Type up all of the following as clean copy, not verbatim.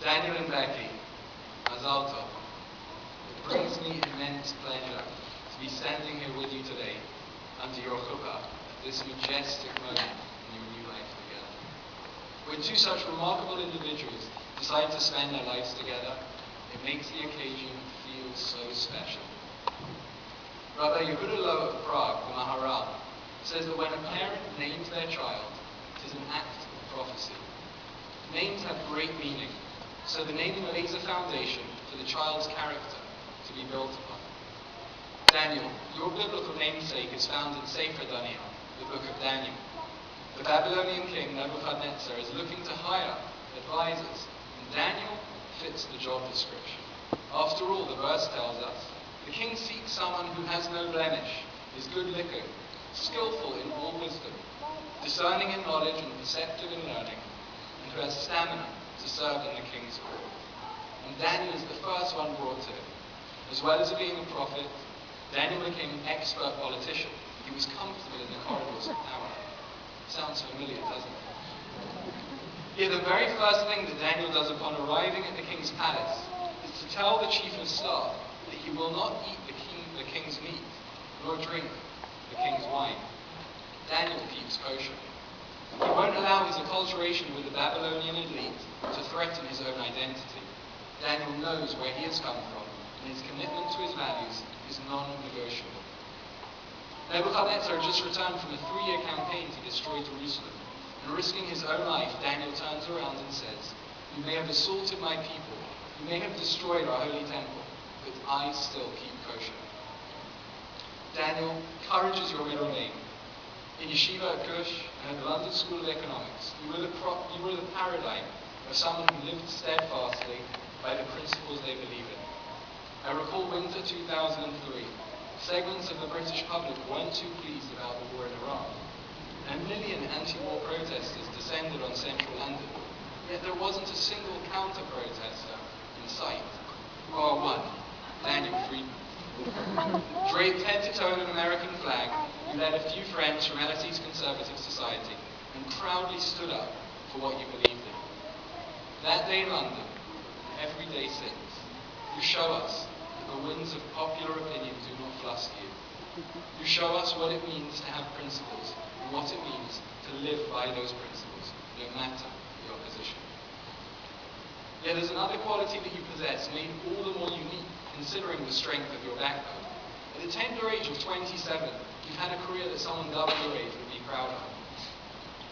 Daniel and Becky, Mazal Tov. It brings me immense pleasure to be standing here with you today under your chupah at this majestic moment in your new life together. When two such remarkable individuals decide to spend their lives together, it makes the occasion feel so special. Rabbi Yehuda Loew of Prague, the Maharal, says that when a parent names their child, it is an act of prophecy. Names have great meaning, so the naming lays a foundation for the child's character to be built upon. Daniel, your biblical namesake, is found in Sefer Daniel, the book of Daniel. The Babylonian king Nebuchadnezzar is looking to hire advisors, and Daniel fits the job description. After all, the verse tells us, the king seeks someone who has no blemish, is good-looking, skillful in all wisdom, discerning in knowledge and perceptive in learning, and who has stamina to serve in the king's court. And Daniel is the first one brought to him. As well as being a prophet, Daniel became an expert politician. He was comfortable in the corridors of power. Sounds familiar, doesn't it? Yet the very first thing that Daniel does upon arriving at the king's palace is to tell the chief of staff that he will not eat the king's meat, nor drink the king's wine. Daniel keeps kosher. He won't allow his acculturation with the Babylonian elite to threaten his own identity. Daniel knows where he has come from, and his commitment to his values is non-negotiable. Nebuchadnezzar had just returned from a 3-year campaign to destroy Jerusalem, and risking his own life, Daniel turns around and says, "You may have assaulted my people, you may have destroyed our holy temple, but I still keep kosher." Daniel, courage is your middle name. In Yeshiva at Kush and at the London School of Economics, you were the paradigm of someone who lived steadfastly by the principles they believe in. I recall winter 2003. Segments of the British public weren't too pleased about the war in Iran. A million anti-war protesters descended on central London, yet there wasn't a single counter-protester in sight. Bar one, Daniel Freedman. Draped head to toe in an American flag, you led a few friends from LSE's Conservative Society and proudly stood up for what you believed in. That day in London, and every day since, you show us that the winds of popular opinion do not fluster you. You show us what it means to have principles and what it means to live by those principles, no matter the opposition. Yet there's another quality that you possess, made all the more unique considering the strength of your backbone. At the tender age of 27, you've had a career that someone double your age would be proud of.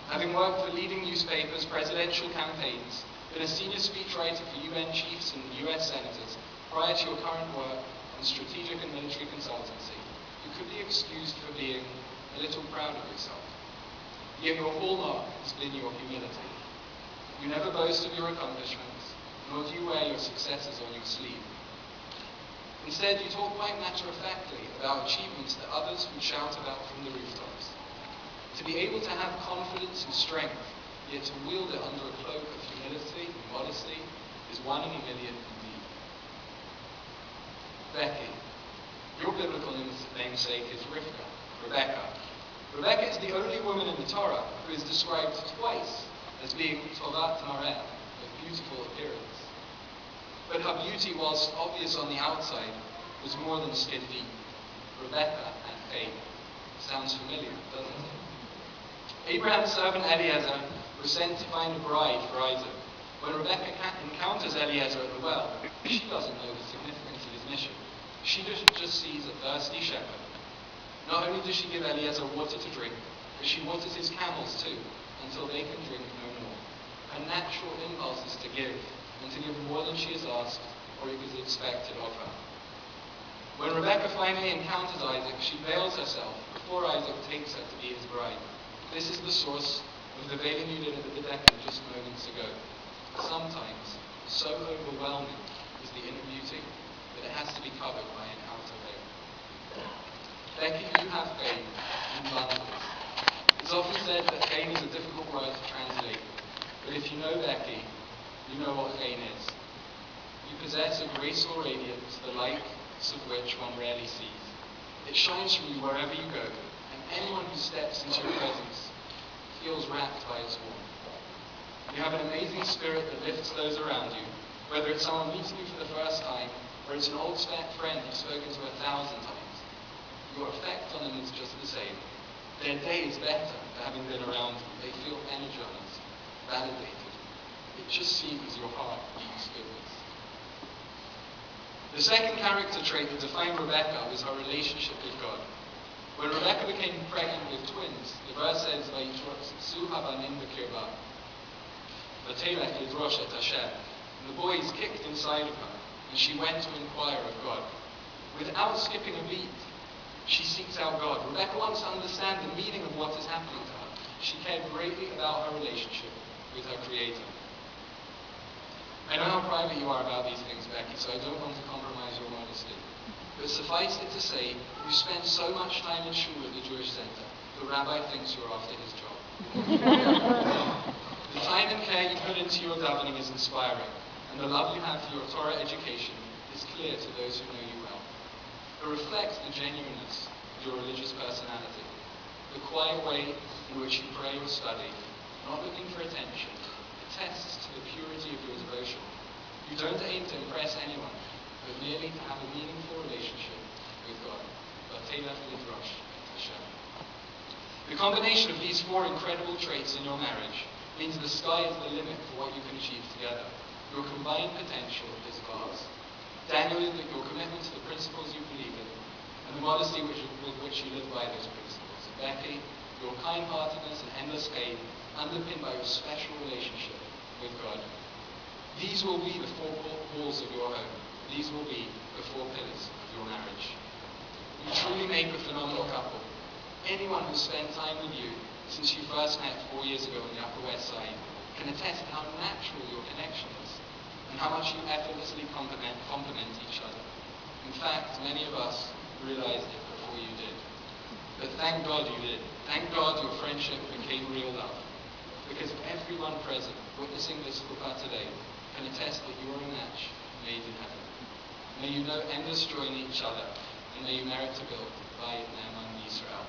Having worked for leading newspapers, presidential campaigns, been a senior speechwriter for UN chiefs and US senators, prior to your current work in strategic and military consultancy, you could be excused for being a little proud of yourself. Yet your hallmark has been your humility. You never boast of your accomplishments, nor do you wear your successes on your sleeve. Instead, you talk quite matter-of-factly about achievements that others would shout about from the rooftops. To be able to have confidence and strength, yet to wield it under a cloak of humility and modesty, is one in a million indeed. Becky, your biblical namesake is Rebecca. Rebecca is the only woman in the Torah who is described twice as being Torat Mareh, of beautiful appearance. But her beauty, whilst obvious on the outside, was more than skin deep. Rebecca had faith. Sounds familiar, doesn't it? Abraham's servant Eliezer was sent to find a bride for Isaac. When Rebecca encounters Eliezer at the well, she doesn't know the significance of his mission. She just sees a thirsty shepherd. Not only does she give Eliezer water to drink, but she waters his camels too, until they can drink no more. Her natural impulse is to give, and to give more than she has asked or is expected of her. When Rebecca finally encounters Isaac, she veils herself before Isaac takes her to be his bride. This is the source of the veiling you did at the Becky just moments ago. Sometimes, so overwhelming is the inner beauty that it has to be covered by an outer veil. Becky, you have fame in abundance. It's often said that fame is a difficult word to translate, but if you know Becky, you know what fame is. You possess a graceful radiance, the likes of which one rarely sees. It shines from you wherever you go, and anyone who steps into your presence feels wrapped by its warmth. You You have an amazing spirit that lifts those around you, whether it's someone meeting you for the first time, or it's an old friend you've spoken to 1,000 times. Your effect on them is just the same. Their day is better for having been around you. They feel energized, validated. It just seems your heart beats goodness. The second character trait that defined Rebecca was her relationship with God. When Rebecca became pregnant with twins, the verse says, and the boys kicked inside of her, and she went to inquire of God. Without skipping a beat, she seeks out God. Rebecca wants to understand the meaning of what is happening to her. She cared greatly about her relationship with her Creator. I know how private you are about these things, Becky, so I don't want to compromise your honesty. But suffice it to say, you spend so much time in shul at the Jewish Center, the rabbi thinks you're after his job. The time and care you put into your davening is inspiring, and the love you have for your Torah education is clear to those who know you well. It reflects the genuineness of your religious personality, the quiet way in which you pray or study, not looking for attention, attests to the purity of your devotion. You don't aim to impress anyone, but merely to have a meaningful relationship with God. The combination of these four incredible traits in your marriage means the sky is the limit for what you can achieve together. Your combined potential is vast. Daniel, your commitment to the principles you believe in, and the modesty with which you live by those principles. Becky, your kind-heartedness and endless faith, underpinned by your special relationship with God. These will be the four walls of your home. These will be the four pillars of your marriage. You truly make a phenomenal couple. Anyone who's spent time with you since you first met 4 years ago on the Upper West Side can attest to how natural your connection is and how much you effortlessly complement each other. In fact, many of us realized it before you did. But thank God you did. Thank God your friendship became real love. Because everyone present witnessing this chupah today can attest that you are a match made in heaven. May you know endless joy in each other, and may you merit to build Bayit Ne'eman Yisrael.